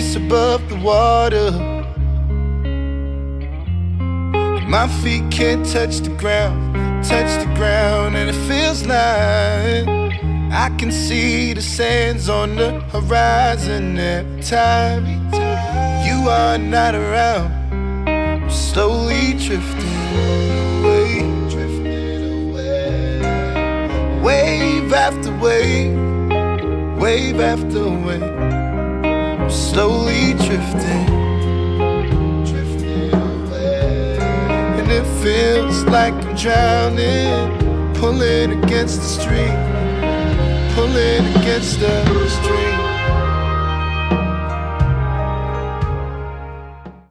face above the water. My feet can't touch the ground, and it feels like I can see the sands on the horizon every time you are not around. I'm slowly drifting away, wave after wave, wave after wave. I'm slowly drifting away, and it feels like I'm drowning, pulling against the stream, pulling against the stream.